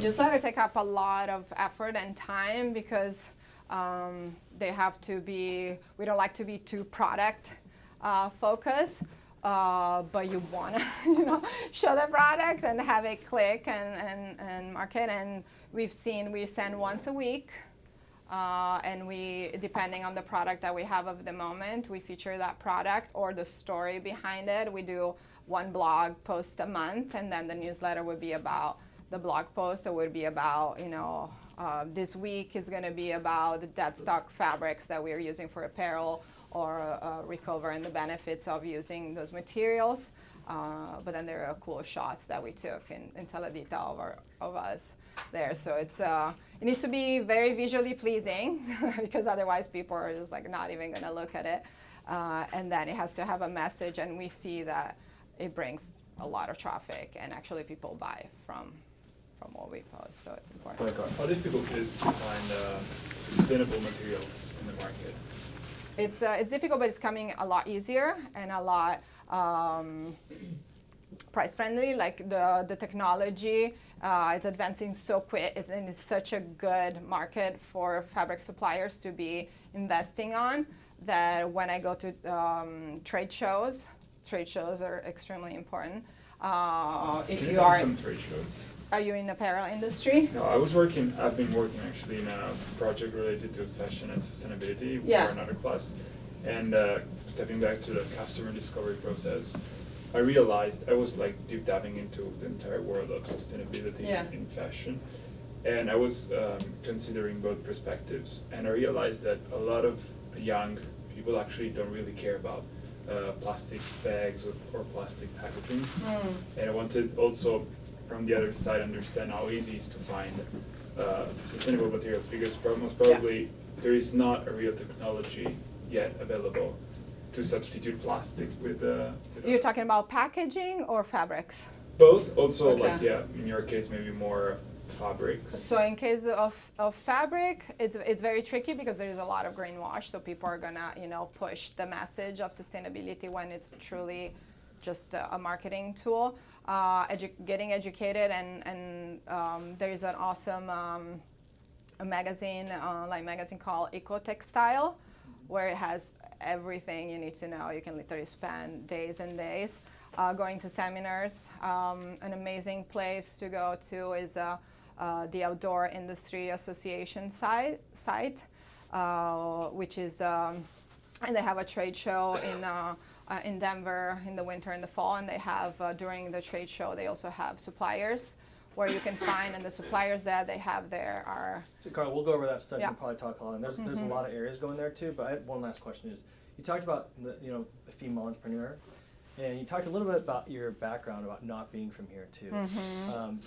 Newsletter take up a lot of effort and time because they have to be, we don't like to be too product focused, but you want to, show the product and have it click and market. And we send once a week. And we, depending on the product that we have of the moment, we feature that product or the story behind it. We do one blog post a month, and then the newsletter would be about the blog post. It would be about, this week is going to be about the dead stock fabrics that we're using for apparel, or recover and the benefits of using those materials. But then there are cool shots that we took in Saladita of us there. So it needs to be very visually pleasing because otherwise people are just like not even going to look at it. And then it has to have a message, and we see that it brings a lot of traffic, and actually people buy from what we post, so it's important. How difficult it is to find sustainable materials in the market? It's difficult, but it's coming a lot easier and a lot price friendly. Like the technology, it's advancing so quick, and it's such a good market for fabric suppliers to be investing on, that when I go to trade shows are extremely important. If you are some trade shows. Are you in the apparel industry? No, I've been working actually in a project related to fashion and sustainability for another class. And stepping back to the customer discovery process, I realized I was like deep diving into the entire world of sustainability in fashion. And I was considering both perspectives. And I realized that a lot of young people actually don't really care about plastic bags or plastic packaging. And I wanted also, from the other side, understand how easy it is to find sustainable materials, because most probably there is not a real technology yet available to substitute plastic with You're talking about packaging or fabrics? Both. Also, in your case, maybe more fabrics. So in case of fabric, it's very tricky because there is a lot of greenwash. So people are gonna push the message of sustainability when it's truly just a marketing tool. Getting educated, and there is an awesome magazine, online magazine called Eco Textile, where it has everything you need to know. You can literally spend days and days going to seminars. An amazing place to go to is the Outdoor Industry Association site, which is, and they have a trade show in Denver in the winter and the fall, and they have during the trade show they also have suppliers where you can find, and the suppliers that they have there are. So Carl, we'll go over that stuff. We'll probably talk a lot, and there's a lot of areas going there too. But I had one last question: is you talked about a female entrepreneur, and you talked a little bit about your background about not being from here too.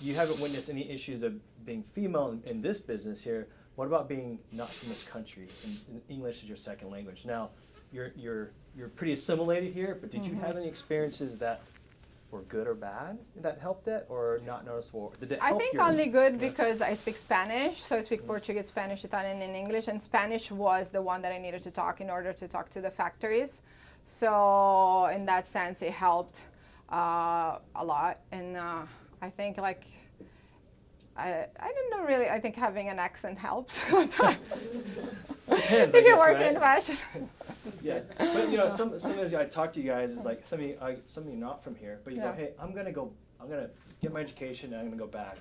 You haven't witnessed any issues of being female in this business here. What about being not from this country and English is your second language? Now, you're pretty assimilated here, but did you have any experiences that were good or bad that helped it, or not noticeable? Did it help? I think only good because I speak Spanish, so I speak Portuguese, Spanish, Italian, and English, and Spanish was the one that I needed to talk in order to talk to the factories. So in that sense, it helped a lot, and I think I don't know really. I think having an accent helps. Depends, if you work in fashion. Yeah, but you know, sometimes I talk to you guys, it's like some of you not from here, but you go, hey, I'm gonna get my education and I'm gonna go back,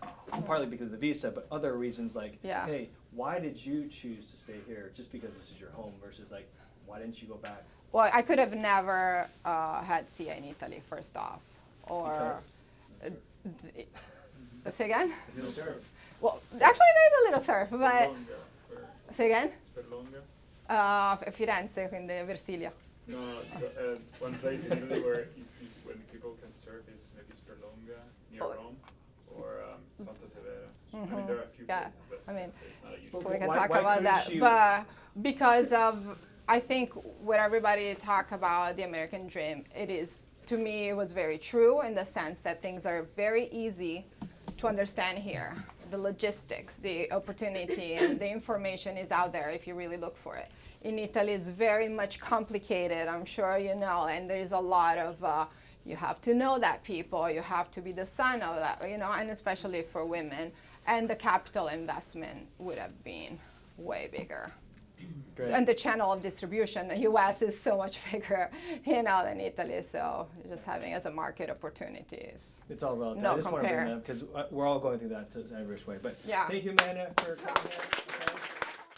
partly because of the visa, but other reasons like, hey, why did you choose to stay here just because this is your home versus like, why didn't you go back? Well, I could have never had Seea in Italy, first off, or say again? No surf. Well, actually there's a little surf, but say again? Firenze, quindi Versilia. No, one place in Italy where when people can surf is maybe Sperlonga near Rome or Santa Severa. I mean, there are a few places, but I mean, it's not a huge we can talk about that, but because of, I think what everybody talk about the American dream, it is, to me, it was very true in the sense that things are very easy to understand here. The logistics, the opportunity, and the information is out there if you really look for it. In Italy, it's very much complicated, I'm sure you know, and there's a lot of, you have to know that people, you have to be the son of that, you know, and especially for women. And the capital investment would have been way bigger. Great. And the channel of distribution, the US is so much bigger, you know, than Italy. So just having as a market opportunities. It's all relative. No I just want to bring compare. that up because we're all going through that to every way. But Yeah. thank you, Amanda, for coming here.